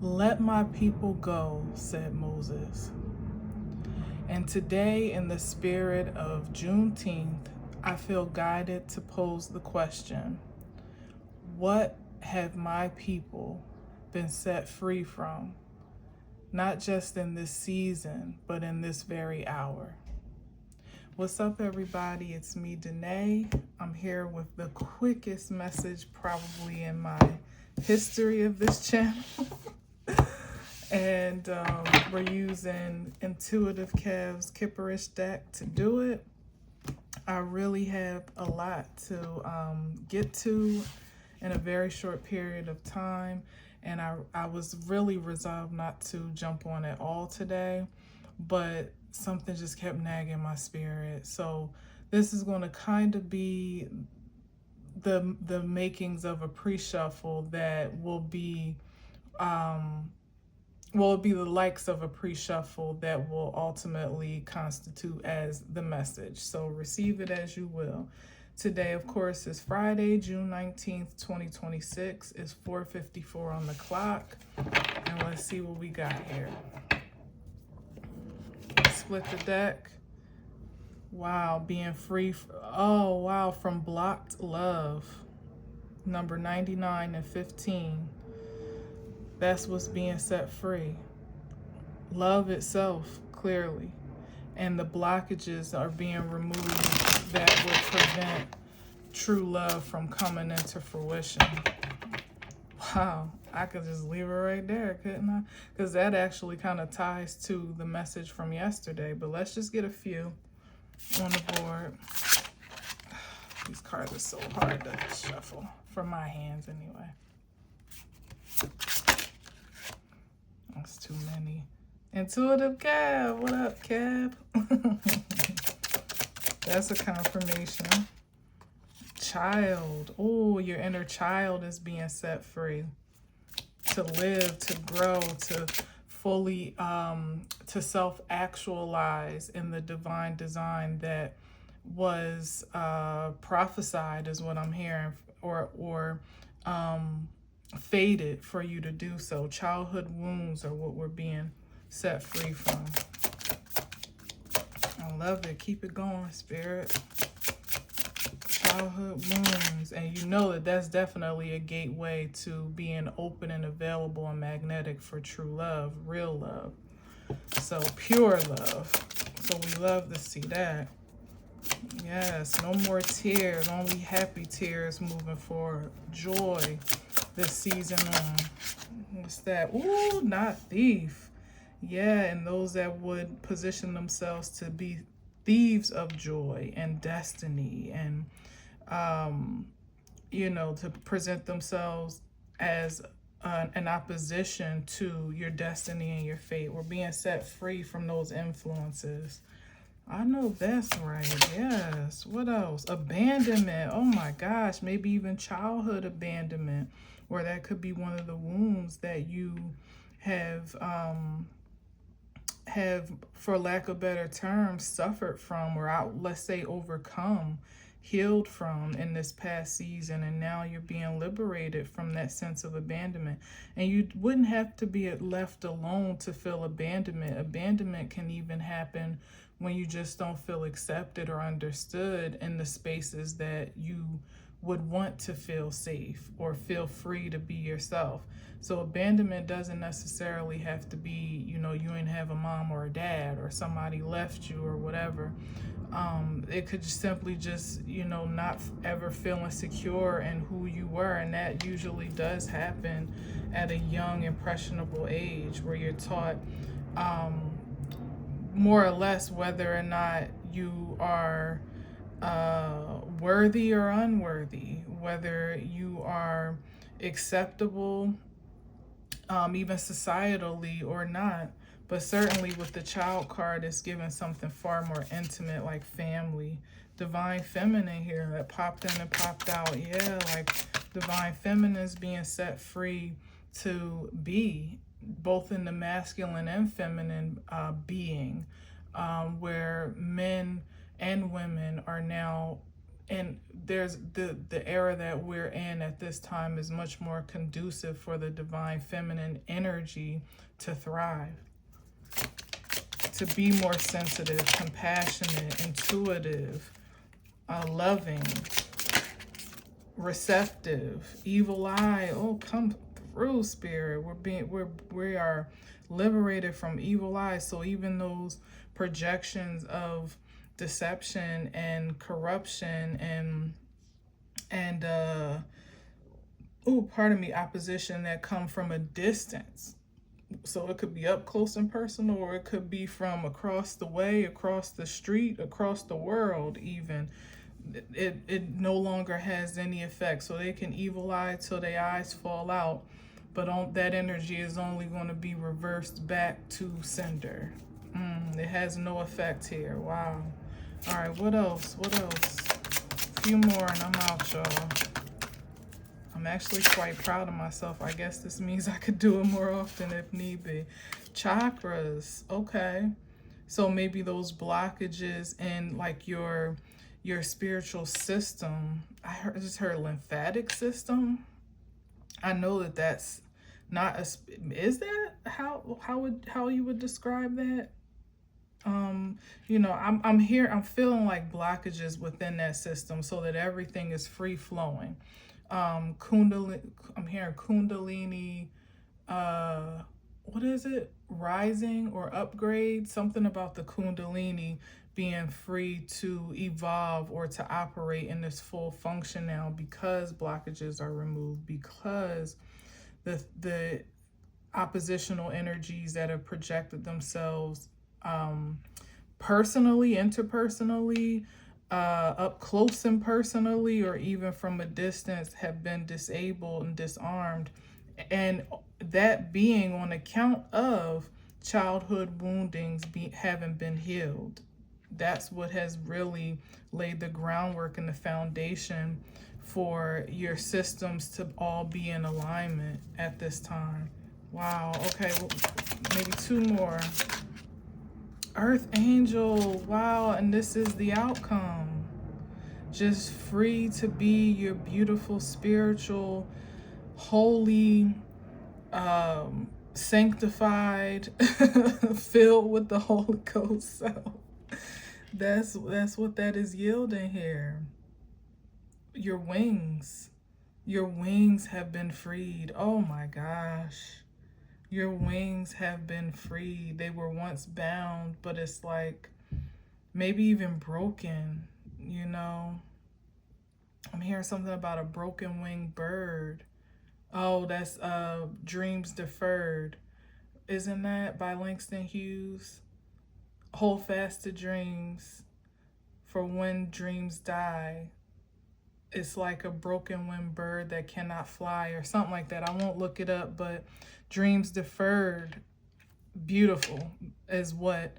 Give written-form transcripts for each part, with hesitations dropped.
Let my people go, said Moses. And today, in the spirit of Juneteenth, I feel guided to pose the question, what have my people been set free from? Not just in this season, but in this very hour. What's up, everybody? It's me, Danae. I'm here with the quickest message probably in my history of this channel. And we're using Intuitive Cav's Kipperish deck to do it. I really have a lot to get to in a very short period of time. And I was really resolved not to jump on at all today, but something just kept nagging my spirit. So this is going to kind of be the makings of a pre-shuffle that will be it'll be the likes of a pre-shuffle that will ultimately constitute as the message. So receive it as you will. Today, of course, is Friday, June 19th, 2026. It's 4:54 on the clock. And let's see what we got here. Split the deck. Wow, being free. Oh, wow, from blocked love. Number 99 and 15. That's what's being set free. Love itself, clearly. And the blockages are being removed that would prevent true love from coming into fruition. Wow, I could just leave it right there, couldn't I? Because that actually kind of ties to the message from yesterday. But let's just get a few on the board. These cards are so hard to shuffle, for my hands anyway. That's too many. Intuitive Cab, what up, Cab? That's a confirmation. Child, oh, your inner child is being set free to live, to grow, to fully, to self-actualize in the divine design that was prophesied, is what I'm hearing, or fated for you to do so. Childhood wounds are what we're being set free from. I love it. Keep it going, Spirit. Childhood wounds. And you know that that's definitely a gateway to being open and available and magnetic for true love, real love. So pure love. So we love to see that. Yes, no more tears, only happy tears moving forward. Joy this season on. What's that? Ooh, not thief. Yeah, and those that would position themselves to be thieves of joy and destiny, and you know, to present themselves as an opposition to your destiny and your fate. We're being set free from those influences. I know that's right. Yes. What else? Abandonment. Oh my gosh. Maybe even childhood abandonment, where that could be one of the wounds that you have, for lack of better terms, suffered from, or let's say overcome, healed from in this past season. And now you're being liberated from that sense of abandonment. And you wouldn't have to be left alone to feel abandonment. Abandonment can even happen when you just don't feel accepted or understood in the spaces that you would want to feel safe or feel free to be yourself. So abandonment doesn't necessarily have to be, you know, you ain't have a mom or a dad, or somebody left you or whatever. It could just simply just, you know, not ever feeling secure in who you were. And that usually does happen at a young, impressionable age, where you're taught more or less whether or not you are worthy or unworthy, whether you are acceptable, even societally, or not. But certainly with the child card, it's given something far more intimate, like family. Divine feminine here that popped in and popped out. Yeah, like divine feminine is being set free to be both in the masculine and feminine being, where men and women are now And there's the era that we're in at this time is much more conducive for the divine feminine energy to thrive, to be more sensitive, compassionate, intuitive, loving, receptive. Evil eye, oh, come through, spirit. We are liberated from evil eye. So even those projections of deception and corruption and pardon me, opposition that come from a distance. So it could be up close and personal, or it could be from across the way, across the street, across the world even. It no longer has any effect. So they can evil eye till their eyes fall out, but that energy is only going to be reversed back to sender. It has no effect here. Wow. All right, what else? What else? A few more and I'm out, y'all. I'm actually quite proud of myself. I guess this means I could do it more often if need be. Chakras. Okay. So maybe those blockages in like your spiritual system. I just heard lymphatic system. I know that that's not a, is that how you would describe that? I'm feeling like blockages within that system so that everything is free flowing. Kundalini, I'm hearing Kundalini, what is it? Rising or upgrade, something about the Kundalini being free to evolve or to operate in this full function now because blockages are removed, because the oppositional energies that have projected themselves personally, interpersonally, up close and personally, or even from a distance, have been disabled and disarmed. And that being on account of childhood woundings having been healed. That's what has really laid the groundwork and the foundation for your systems to all be in alignment at this time. Wow. Okay. Well, maybe two more. Earth Angel. Wow. And this is the outcome. Just free to be your beautiful, spiritual, holy, sanctified, filled with the Holy Ghost self. That's what that is yielding here. Your wings have been freed. Oh my gosh. Your wings have been freed. They were once bound, but it's like maybe even broken, you know. I'm hearing something about a broken winged bird. Oh, that's Dreams Deferred. Isn't that by Langston Hughes? Hold fast to dreams, for when dreams die, it's like a broken winged bird that cannot fly, or something like that. I won't look it up, but dreams deferred, beautiful, is what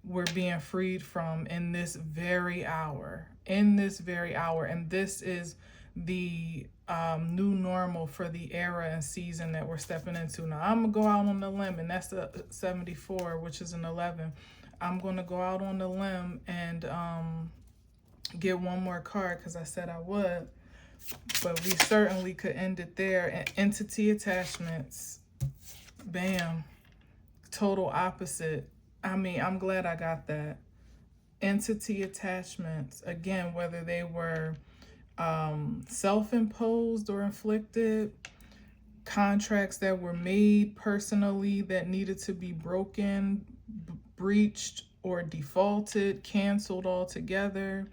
we're being freed from in this very hour. In this very hour. And this is the new normal for the era and season that we're stepping into. Now, I'm going to go out on the limb, and that's the 74, which is an 11. I'm going to go out on the limb and get one more card because I said I would. But we certainly could end it there. And entity attachments. Bam. Total opposite. I mean, I'm glad I got that. Entity attachments. Again, whether they were self-imposed or inflicted, contracts that were made personally that needed to be broken, breached, or defaulted, canceled altogether,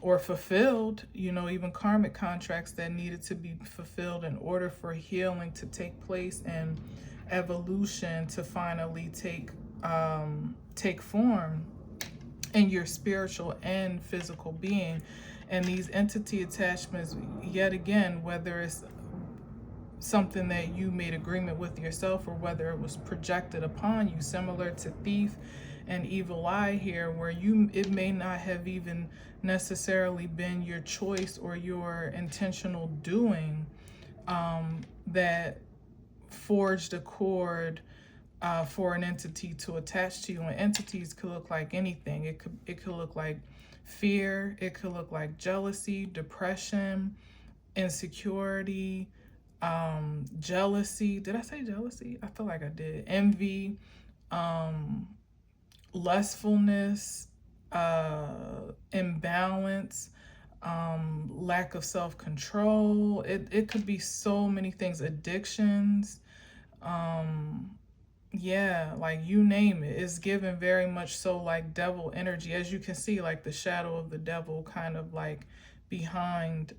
or fulfilled, even karmic contracts that needed to be fulfilled in order for healing to take place and evolution to finally take form in your spiritual and physical being. And these entity attachments, yet again, whether it's something that you made agreement with yourself or whether it was projected upon you, similar to thief and evil eye here, where it may not have even necessarily been your choice or your intentional doing, that forged a cord for an entity to attach to you. And entities could look like anything. It could look like fear. It could look like jealousy, depression, insecurity, jealousy. Did I say jealousy? I feel like I did. Envy, lustfulness, imbalance, lack of self-control. It could be so many things. Addictions, yeah, like you name it. It's given very much so like devil energy. As you can see, like the shadow of the devil kind of like behind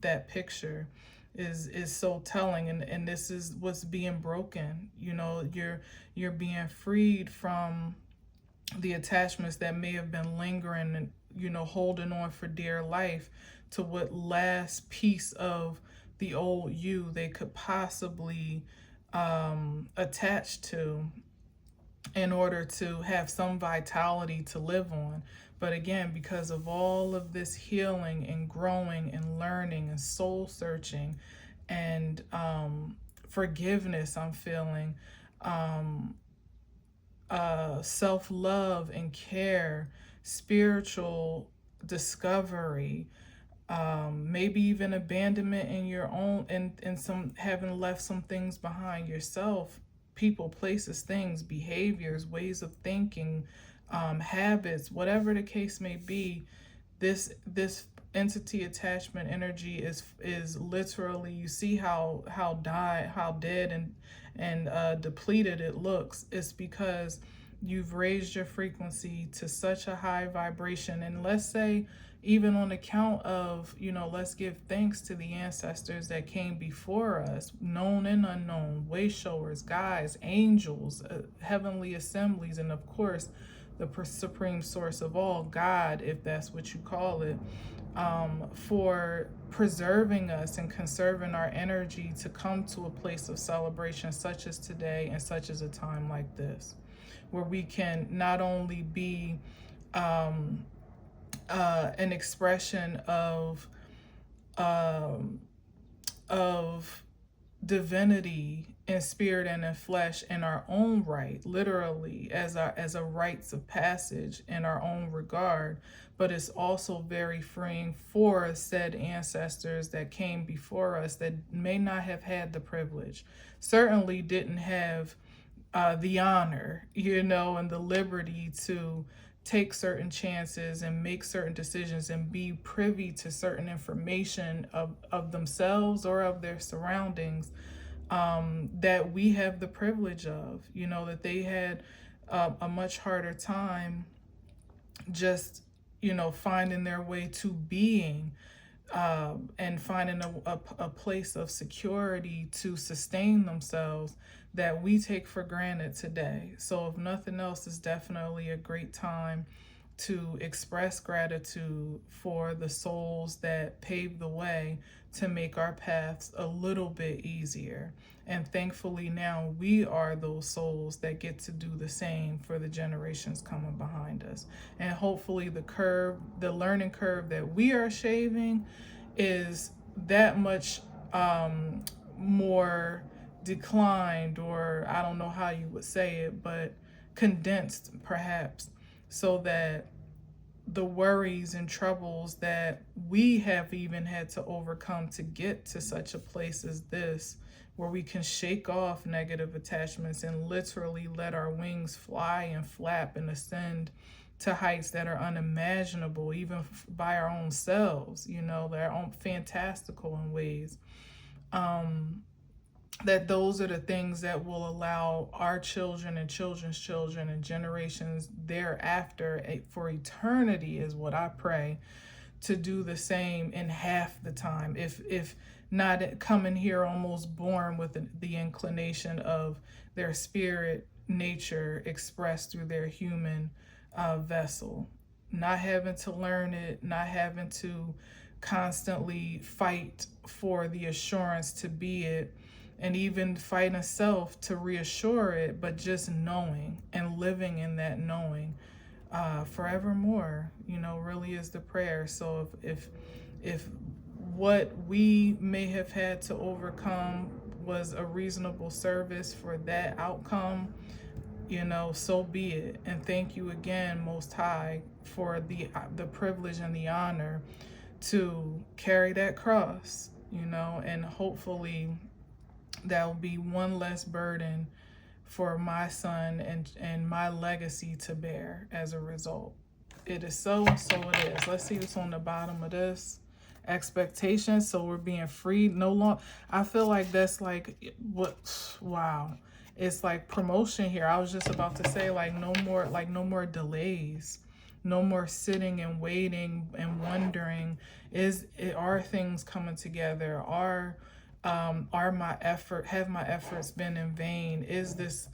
that picture is so telling, and this is what's being broken. You're being freed from the attachments that may have been lingering and holding on for dear life to what last piece of the old you they could possibly attach to in order to have some vitality to live on. But again, because of all of this healing and growing and learning and soul searching and forgiveness, I'm feeling self-love and care, spiritual discovery, maybe even abandonment in your own, and some having left some things behind yourself, people, places, things, behaviors, ways of thinking, habits, whatever the case may be. This entity attachment energy is literally, you see how dead and depleted it looks. It's because you've raised your frequency to such a high vibration. And let's say, even on account of, let's give thanks to the ancestors that came before us, known and unknown, way showers, guides, angels, heavenly assemblies, and of course the supreme source of all, God, if that's what you call it, for preserving us and conserving our energy to come to a place of celebration such as today and such as a time like this, where we can not only be an expression of divinity in spirit and in flesh in our own right, literally as a rites of passage in our own regard, but it's also very freeing for said ancestors that came before us that may not have had the privilege, certainly didn't have the honor, and the liberty to take certain chances and make certain decisions and be privy to certain information of themselves or of their surroundings, that we have the privilege of, that they had a much harder time just, finding their way to being, and finding a place of security to sustain themselves that we take for granted today. So if nothing else, it's definitely a great time to express gratitude for the souls that paved the way to make our paths a little bit easier. And thankfully now we are those souls that get to do the same for the generations coming behind us. And hopefully the learning curve that we are shaving is that much more declined, or I don't know how you would say it, but condensed perhaps, so that the worries and troubles that we have even had to overcome to get to such a place as this, where we can shake off negative attachments and literally let our wings fly and flap and ascend to heights that are unimaginable, even by our own selves, they're own fantastical in ways. That those are the things that will allow our children and children's children and generations thereafter, for eternity is what I pray, to do the same in half the time, if not coming here almost born with the inclination of their spirit nature expressed through their human vessel, not having to learn it, not having to constantly fight for the assurance to be it, and even fighting self to reassure it, but just knowing and living in that knowing forevermore, really is the prayer. So if what we may have had to overcome was a reasonable service for that outcome, So be it. And thank you again, Most High, for the privilege and the honor to carry that cross, and hopefully that will be one less burden for my son and my legacy to bear as a result. It is so, and so it is. Let's see what's on the bottom of this. Expectations. So we're being freed. No longer. I feel like that's like what? Wow. It's like promotion here. I was just about to say no more delays. No more sitting and waiting and wondering, are things coming together? Have my efforts been in vain? Is this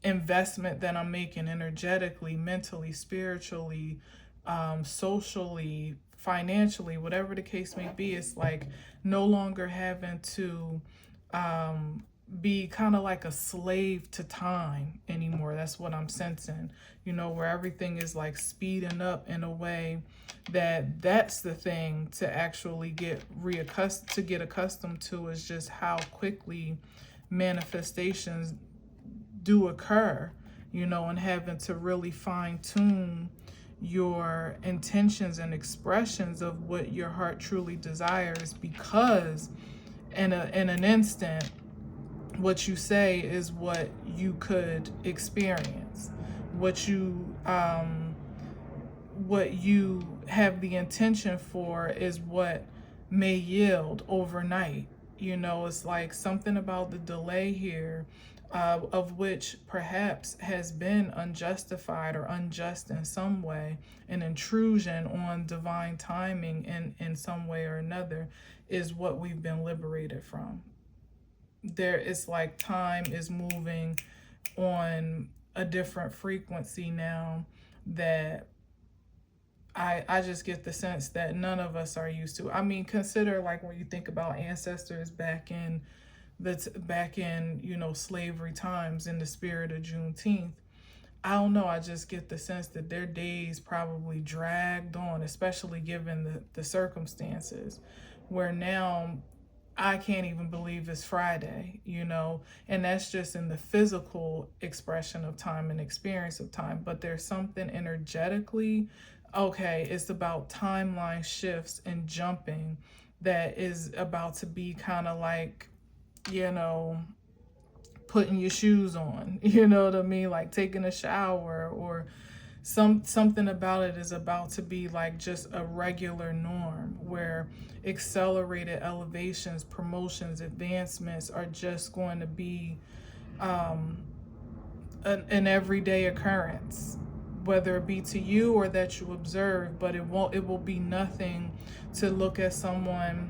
investment that I'm making energetically, mentally, spiritually, socially, financially, whatever the case may be? It's like no longer having to be kind of like a slave to time anymore. That's what I'm sensing, where everything is like speeding up in a way that's the thing to actually get accustomed to, is just how quickly manifestations do occur, and having to really fine tune your intentions and expressions of what your heart truly desires, because in an instant, what you say is what you could experience. What you have the intention for is what may yield overnight. It's like something about the delay here, of which perhaps has been unjustified or unjust in some way, an intrusion on divine timing in some way or another, is what we've been liberated from. There is like time is moving on a different frequency now that I just get the sense that none of us are used to. I mean, consider like when you think about ancestors back in slavery times, in the spirit of Juneteenth. I don't know, I just get the sense that their days probably dragged on, especially given the circumstances, where now I can't even believe it's Friday, and that's just in the physical expression of time and experience of time. But there's something energetically, okay, it's about timeline shifts and jumping that is about to be kind of like, putting your shoes on, you know what I mean? Like taking a shower, or something about it is about to be like just a regular norm, where accelerated elevations, promotions, advancements are just going to be an everyday occurrence, whether it be to you or that you observe. But it will be nothing to look at someone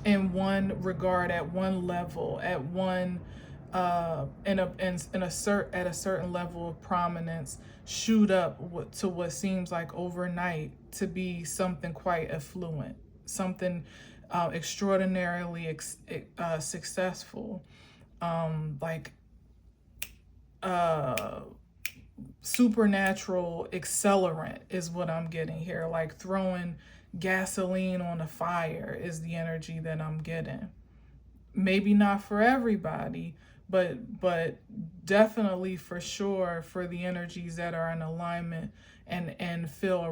in one regard, at one level, at one at a certain level of prominence, shoot up to what seems like overnight to be something quite affluent, something extraordinarily successful, like supernatural accelerant is what I'm getting here. Like throwing gasoline on a fire is the energy that I'm getting. Maybe not for everybody, but definitely for sure for the energies that are in alignment and feel a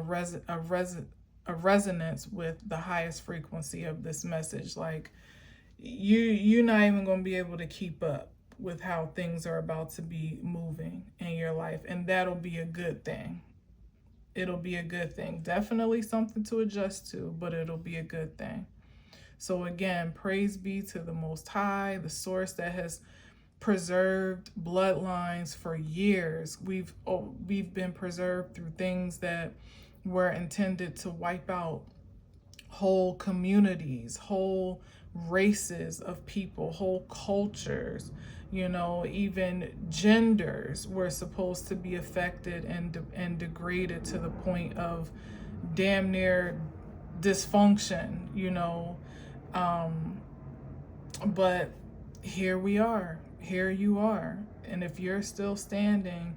resonance with the highest frequency of this message. Like you're not even going to be able to keep up with how things are about to be moving in your life, and that'll be a good thing. It'll be a good thing. Definitely something to adjust to, but it'll be a good thing. So again, praise be to the Most High, the source that has preserved bloodlines for years. We've been preserved through things that were intended to wipe out whole communities, whole races of people, whole cultures. Even genders were supposed to be affected and degraded to the point of damn near dysfunction, but here we are. Here you are. And if you're still standing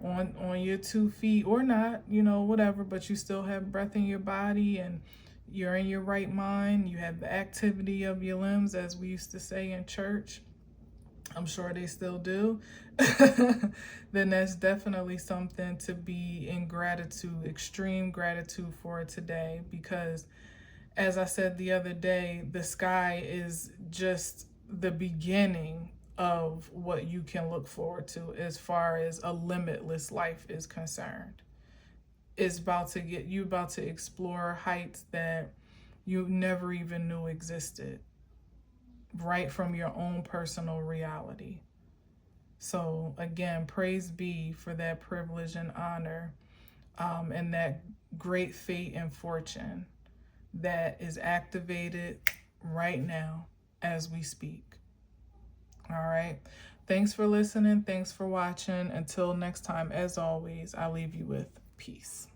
on your 2 feet, or not, whatever, but you still have breath in your body and you're in your right mind, you have the activity of your limbs, as we used to say in church, I'm sure they still do, then that's definitely something to be in gratitude, extreme gratitude for today. Because as I said the other day, the sky is just the beginning of what you can look forward to as far as a limitless life is concerned. It's about to get you about to explore heights that you never even knew existed, right from your own personal reality. So again, praise be for that privilege and honor, and that great fate and fortune that is activated right now as we speak. All right. Thanks for listening. Thanks for watching. Until next time, as always, I leave you with peace.